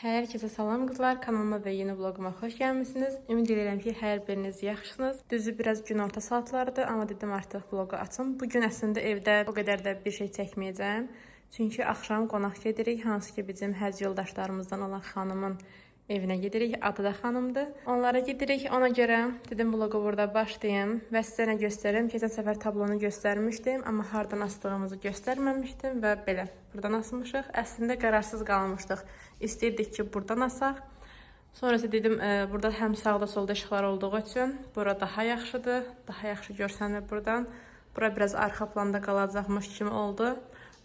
Herkese salam qızlar, kanalıma və yeni vloguma xoş gəlmisiniz. Ümid edirəm ki, hər biriniz yaxşısınız. Düzü biraz günorta saatlarıdır, amma dedim artıq vlogu açım. Bugün əslində evdə o qədər də bir şey çəkməyəcəm. Çünki axşam qonaq gedirik, hansı ki bizim həcc yoldaşlarımızdan olan xanımın evinə gedirik. Adı da xanımdır. Onlara gedirik. Ona görə dedim vlogu burada başlayayım və sizə nə göstərim. Keçən səfər tablonu göstərmişdim, amma hardan asdığımızı göstərməmişdim və belə buradan asmışıq. Əslində qərarsız qalmışdıq. İstəyirdik ki, buradan asaq. Sonrası dedim, burada həm sağda solda işıqlar olduğu üçün bura daha yaxşıdır. Daha yaxşı görsənir buradan. Bura biraz arxa planda qalacaqmış kimi oldu.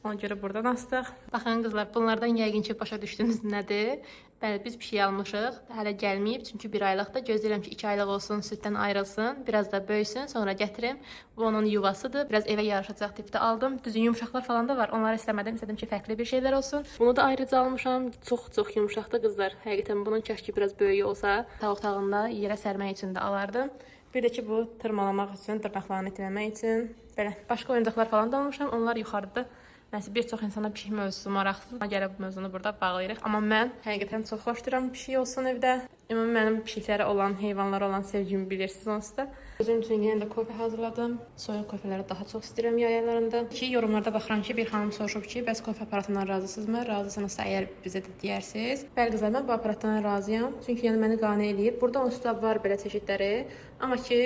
Ona görə buradan astıq. Baxın qızlar, bunlardan yəqin ki, başa düşdünüz nədir? Bəli, biz pişik almışıq. Hələ gəlməyib, çünki 1 aylıqda. Gözləyirəm ki, 2 aylıq olsun, süddən ayrılsın, biraz da böyüsün, sonra gətirim. Bu onun yuvasıdır. Biraz evə yaraşacaq tipdə aldım. Düzün yumuşaqlar falan da var. Onları istəmədim. İstədim ki, fərqli bir şeylər olsun. Bunu da ayrıca almışam. Çox yumuşaqdır qızlar. Həqiqətən bunun kaş ki, biraz böyük olsa, tavuk tağında yerə sərmək üçün də alardım. Bir də ki, bu tırmalamaq üçün, dırnaqlarını itirməmək üçün. Belə, başqa oyuncaqlar falan da almışam. Onlar yuxarıda. Nəsə, bir çox insana pişik mövzusu maraqsız. Gələ bu mövzunu burada bağlayırıq. Amma mən həqiqətən çox xoşduram pişik olsun evdə. Ümumi mənim pişiklərə olan, heyvanlara olan sevgimi bilirsiniz onsuz da. Özüm üçün yenə də kofe hazırladım. Soyuq kofeleri daha çox istəyirəm yay aylarında. Ki, yorumlarda baxıram ki, bir xanım soruşub ki, bəs kofe aparatından razısınızmı? Razısınızsa əgər bizə də deyərsiniz. Bəli qızlar, mən bu aparatdan razıyam. Çünki yəni məni qane eləyir. Burada onsuz da var belə çeşidləri. Amma ki,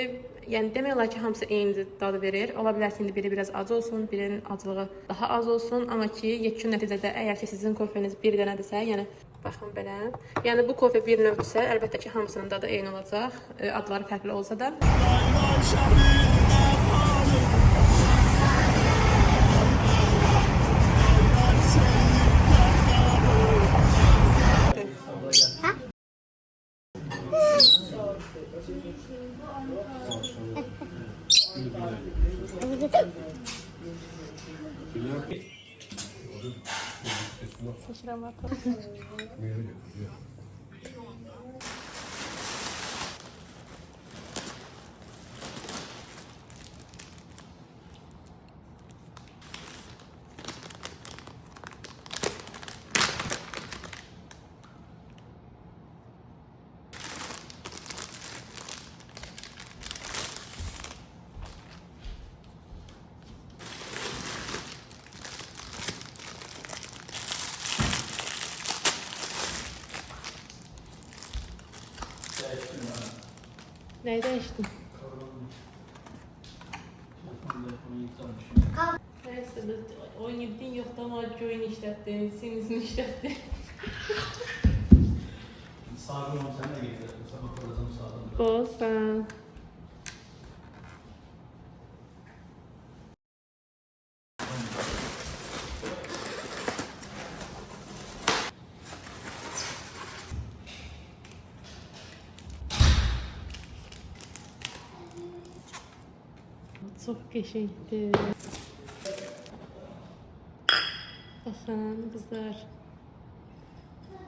yəni demək olar ki, hamısı eyni dadı verir. Ola bilər ki, indi biri biraz acı olsun, birinin acılığı daha az olsun. Amma ki, yekun nəticədə əgər ki, sizin kofeniz bir dənədirsə, yəni baxın belə. Yəni bu kofe bir növdürsə, əlbəttə ki, hamısının dadı eyni olacaq. Adları fərqli olsa da. Seçirəm bakalım. Neyi değiştin? Neyse, oyun yedin yoktu ama oyun işlettin, sinizini işlettin. Sağdan sen de getirdin. Sabah programı sağdan. Olsun. Çok geçeydi. Bakın kızlar.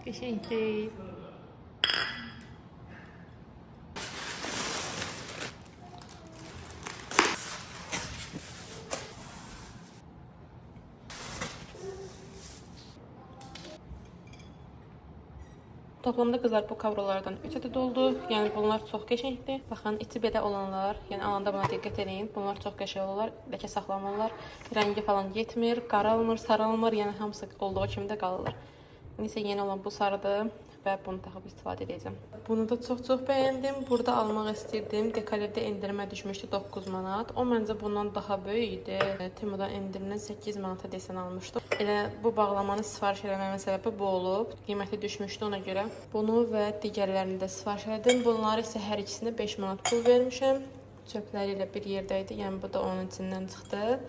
Geçeydi. Toplamda qızlar bu kavrolardan 3 ədəd oldu. Yəni bunlar çox qəşəngdir. Baxın, içi belə olanlar, yəni alanda buna diqqət edin. Bunlar çox qəşəng olurlar, ləkə saxlamırlar. Rəngi falan getmir, qaralmır, saralmır. Yəni hamısı olduğu kimi də qalırlar. İndi isə yeni olan bu sarıdır və bunu taxıb istifadə edəcəm. Bunu da çox bəyəndim. Burada almaq istirdim. Dekalirdə endirmə düşmüşdü 9 manat. O məncə bundan daha böyük idi. Temudan endirimdən 8 manata desən almışdım. Elə bu bağlamanı sifariş eləməmin səbəbi bu olub. Qiyməti düşmüşdü ona görə. Bunu və digərlərini də sifariş elədim. Bunları isə hər ikisində 5 manat pul vermişəm. Çöpləri ilə bir yerdə idi. Yəni bu da onun içindən çıxdı.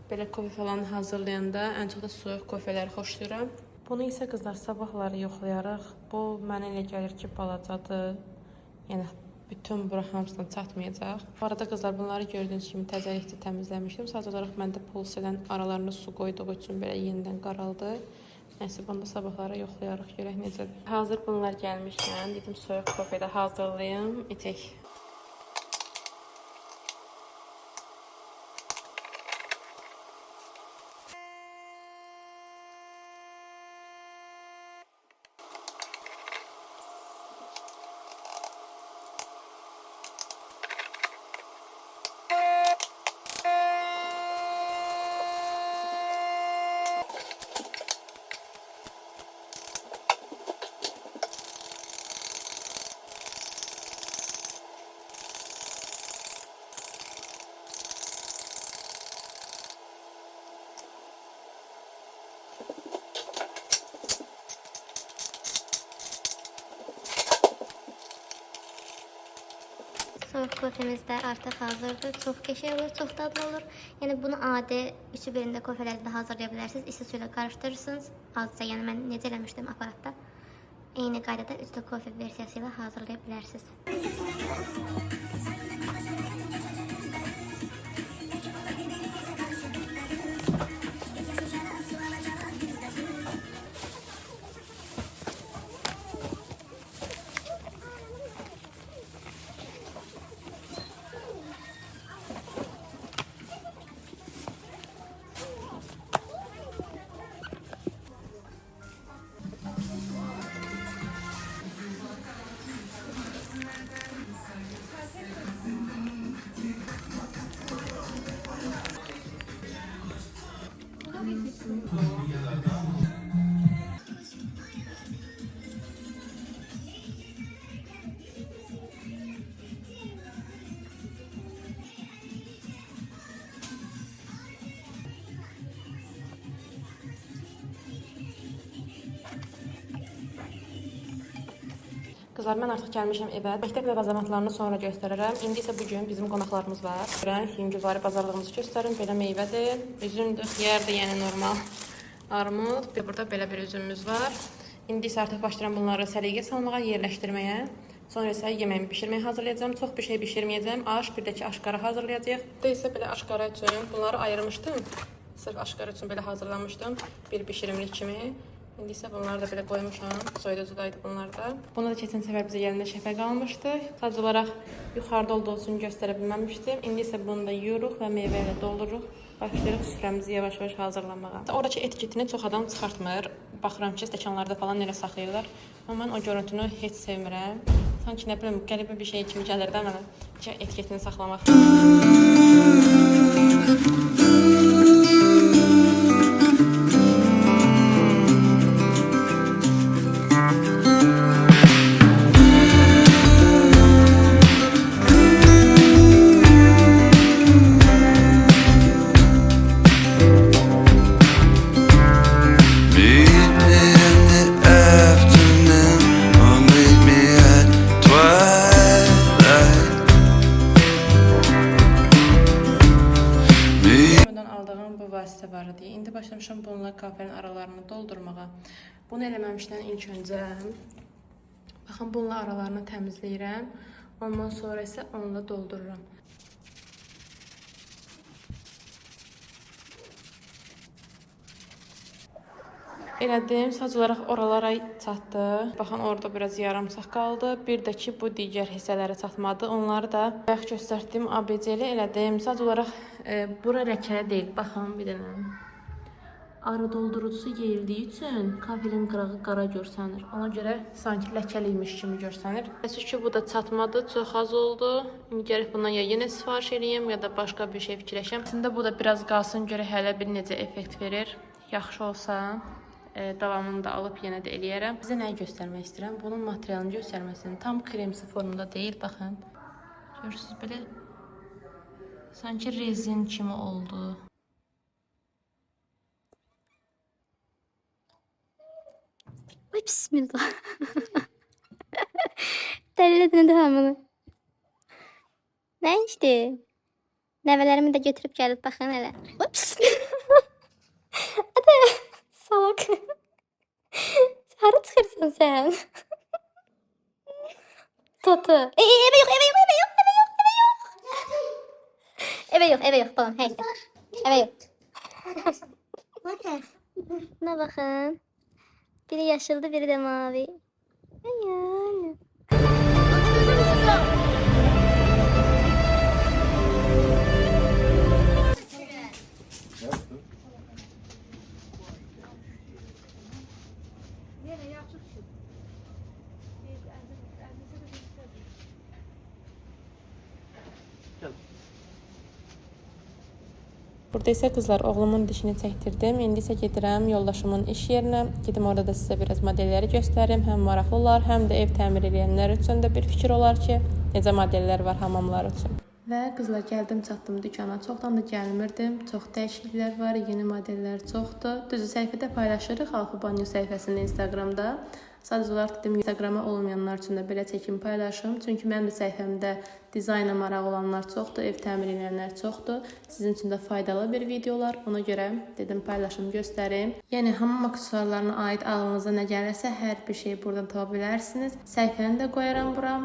Belə kofe falan hazırlayanda ən çox da soyuq kofeleri xoşlayıram. Bunu isə qızlar sabahları yoxlayarıq. Bu mənə elə gəlir ki, balacadır. Yəni bütün bura hamısından çatmayacaq. Bu arada qızlar bunları gördüyünüz kimi təzəlikdə təmizləmişdim. Sadəcə olaraq məndə pulsedən aralarına su qoyduğu üçün belə yenidən qaraldı. Nəysə bunu da sabahlara yoxlayarıq, görək necədir. Hazır bunlar gəlmişkən dedim soyuq kofe də hazırlayım, içək. Soğuk kofemiz də artıq hazırdır. Çox qəşəng olur, çox dadlı olur. Yəni bunu adi üçü birində kofelərdə hazırlaya bilərsiniz. İsti suyla qarışdırırsınız. Azca, yəni mən necə eləmişdim aparatda. Eyni qaydada üçlü kofe versiyası ilə hazırlaya bilərsiniz. Qızlar, mən artıq gəlmişəm evə. Məktəb və bazamatlarını sonra göstərərəm. İndi isə bugün bizim qonaqlarımız var. Görən yüngülvari bazarlığımızı göstərim. Belə meyvədir, üzümdür, xiyardır, yəni normal armud. Burada belə bir üzümümüz var. İndi isə artıq başlayıram bunları səliqə salmağa, yerləşdirməyə. Sonra isə yeməyimi bişirməyə hazırlayacağım. Çox bir şey bişirməyəcəm. Aş, bir də ki aşqara hazırlayacağıq. Burada isə belə aşqara üçün bunları ayırmışdım. Sırf aşqara üçün belə hazırlamışdım. Bir bişirimlik kimi. İndi isə bunları da belə qoymuşam. Soyuducudaydı bunlar da. Buna da keçən səfər bizə yerində şəfəq almışdı. Sadəcə olaraq yuxarıda olduğu üçün göstərə bilməmişdim. İndi isə bunu da yuyuruq və meyvə ilə dolduruq. Başlayırıq süfrəmizi yavaş-yavaş hazırlamağa. Oradakı etiketini çox adam çıxartmır. Baxıram ki, stəkanlarda falan elə saxlayırlar. Amma mən o görüntünü heç sevmirəm. Sanki nə bilim, qəribə bir şey kimi gəlir də mənə ki, etiketini saxlamaq. İndi başlamışam bununla kafenin aralarını doldurmağa. Bunu eləməmişdən ilk öncə baxın bununla aralarını təmizləyirəm. Ondan sonra isə onunla doldururam. Elədim, sadəcə olaraq oralara çatdı. Baxın, orada biraz yarımsaq qaldı. Bir də ki, bu digər hissələrə çatmadı. Onları da bayaq göstərdiyim ABC-li elədim. Sadəcə olaraq bura ləkəli deyil. Baxın, bir dənə. Arı doldurucusu yeyildiyi üçün kafelin qırağı qara görsənir. Ona görə sanki ləkəliymiş kimi görsənir. Təəssüf ki, bu da çatmadı, çox az oldu. İndi gərək bundan ya yenə sifariş edeyim, ya da başqa bir şey fikirləşəm. Əslində bu da biraz qalsın, görə hələ bir necə effekt verir. Yaxşı olsa, davamını da alıb yenə də eləyərəm. Sizə nəyi göstərmək istəyirəm? Bunun materialını göstərməsini. Tam kremsi formunda deyil, baxın. Görürsünüz, belə sanki rezin kimi oldu. Ay bismillah. Dəlilədin də hamını. Nə işdi? Nəvələrimi də götürüb gəlib baxın elə. Ups. Hadi salak. Hara çıxırsan sən? Toto. Eve yok, eve yok, eve yok, eve yok, eve yok. Eve yok, eve yok falan. Hey. Eve yok. Buna bakın. Biri yaşıldı, biri de mavi. Yani. Burada isə qızlar, oğlumun dişini çəkdirdim. İndi isə gedirəm yoldaşımın iş yerinə. Gedim orada da sizə biraz modelləri göstərim. Həm maraqlı olar, həm də ev təmir edənlər üçün də bir fikir olar ki, necə modellər var hamamlar üçün. Və qızlar, gəldim, çatdım dükana. Çoxdan da gəlmirdim. Çox dəyişikliklər var, yeni modellər çoxdur. Düzü səhifədə paylaşırıq, Alfa Banyo səhifəsində Instagramda. Sadəcə olaraq dedim, Instagrama olmayanlar üçün də belə çəkim paylaşım. Çünki mənim də səhifəmdə Dizayna maraq olanlar çoxdur, ev təmir edənlər çoxdur. Sizin üçün də faydalı bir videolar. Ona görə dedim paylaşım, göstərim. Yəni hamam aksesuarlarına aid ağlınıza nə gəlirsə hər bir şeyi buradan tapa bilərsiniz. Səhifəni də qoyaram bura.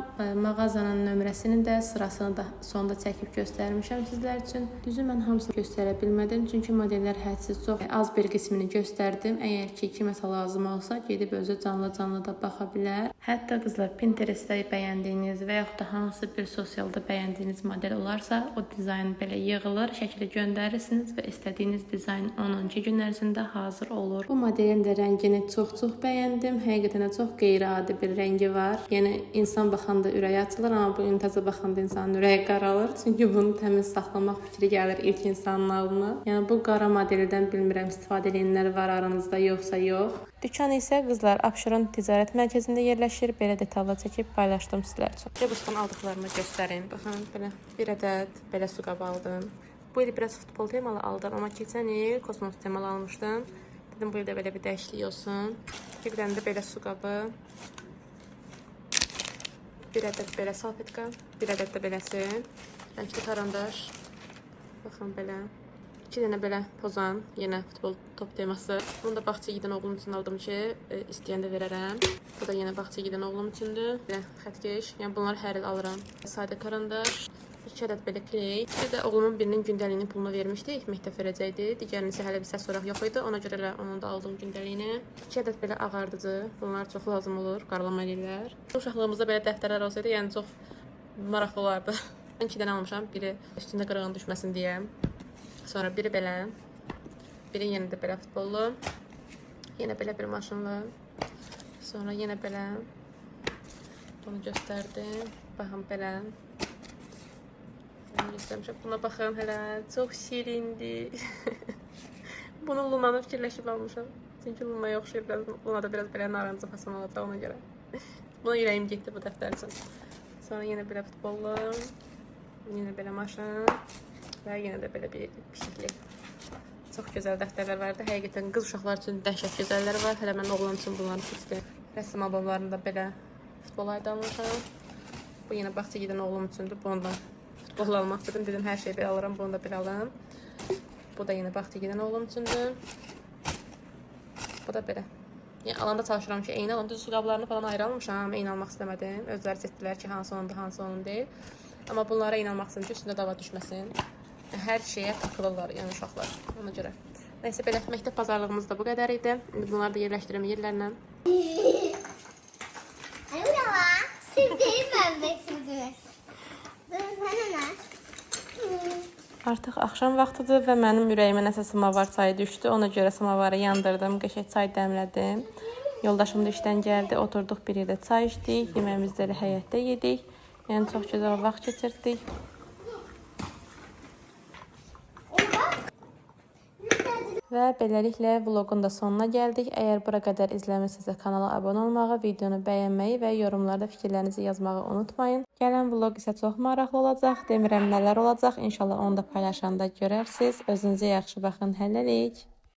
Mağazanın nömrəsini də, sırasını da sonda çəkib göstərmişəm sizlər üçün. Düzü mən hamısını göstərə bilmədim, çünki modellər hədsiz çox. Az bir qismini göstərdim. Əgər ki kiməsə lazım olsa, gedib özü canlı da baxa bilər. Hətta qızlar Pinterestdə bəyəndiyiniz və yaxud da hansı bir sosialda bəyəndiyiniz model olarsa, o dizayn belə yığılır, şəkli göndərirsiniz və istədiyiniz dizayn 10-cu gün ərzində hazır olur. Bu modelin də rəngini çox bəyəndim. Həqiqətən də çox qeyri-adi bir rəngi var. Yəni insan baxanda ürəyi açılır, amma bu ünitaza baxanda insanın ürəyi qaralır. Çünki bunu təmiz saxlamaq fikri gəlir ilk insanın ağlına. Yəni bu qara modeldən bilmirəm istifadə edənlər var aranızda yoxsa yox. Dükan isə qızlar Abşeron ticarət mərkəzində yerləşir. Belə detallı çəkib paylaşdım sizlər üçün. Rebusdan aldıqlarımı göstərim. Baxın, belə bir ədəd belə su qabı aldım. Bu il biraz futbol temalı aldım, amma keçən il kosmos temalı almışdım. Dedim bu ildə belə bir dəyişiklik olsun. Bir dənə də belə su qabı. Bir ədəd belə salfetka. Bir ədəd də beləsi. Rəngli karandaş. Baxın belə. 2 dənə belə pozan, yenə futbol top teması. Bunu da bağça gedən oğlum üçün aldım ki, istəyəndə verərəm. Bu da yenə bağça gedən oğlum üçündür. Belə xətkeş. Yəni bunları hər il alıram. Sadə karandaş. 2 ədəd belə kley. Bir də oğlumun birinin gündəliyinin pulunu vermişdik. Məktəb verəcəkdi. Digərinin isə hələ bir səs soraq yox idi. Ona görə onun da aldım gündəliyini. 2 ədəd belə ağardıcı. Bunlar çox lazım olur. Qaralama eləyirlər. Uşaqlığımızda belə dəftərlər olsaydı, yəni çox maraqlı olardı. Mən 2 dənə almışam. Biri üstündə qırığın düşməsin deyə. Sonra biri belə. Biri yenə də belə futbollu. Yenə belə bir maşınlı. Sonra yenə belə. Bunu göstərdim. Baxın belə. Göstərmişəm. Buna baxın hələ. Çox şirindir. Bunu Luna'nı fikirləşib almışam. Çünki Luna'ya oxşayır biraz. Luna da biraz belə narıncı fason olacaq ona görə. Buna ürəyim getdi bu dəftər üçün. Sonra yenə belə futbollu. Yenə belə maşın. Və yenə də belə bir pişikli. Çox gözəl dəftərlər vardı. Həqiqətən qız uşaqlar üçün dəhşət gözəlləri var. Hələ mən oğlan üçün bunları seçdim. Rəsm albomlarında belə futbol ayda almışam. Bu yenə bağça gedən oğlum üçündür. Bunu da futbol almaq dedim. Dedim hər şeyi belə alıram. Bunu da belə alam. Bu da yenə bağça gedən oğlum üçündür. Bu da belə. Yəni alanda çalışıram ki, eyni alım. Düz su qablarını falan ayrı almışam. Eyni almaq istəmədim. Özləri seçdilər ki, hansı onundur, hansı onun deyil. Amma bunlara eyni almaq istədim ki, üstündə dava düşməsin. Hər şeyə takılırlar, yəni uşaqlar. Ona görə. Nəysə, belə məktəb bazarlığımız da bu qədər idi. İndi bunları da yerləşdirəm yerlərlə. Sevdiğim bebek sürdü. Artıq axşam vaxtıdır və mənim ürəyimə nəsə samavar çayı düşdü. Ona görə samavarı yandırdım, qəşəng çay dəmlədim. Yoldaşım da işdən gəldi, oturduq bir yerdə çay içdik. Yeməyimizi də elə həyətdə yedik. Yəni çox gözəl vaxt keçirdik. Və beləliklə vlogun da sonuna gəldik. Əgər bura qədər izləmirsinizsə kanala abunə olmağı, videonu bəyənməyi və yorumlarda fikirlərinizi yazmağı unutmayın. Gələn vlog isə çox maraqlı olacaq. Demirəm nələr olacaq. İnşallah onu da paylaşanda görərsiniz. Özünüzə yaxşı baxın. Hələlik.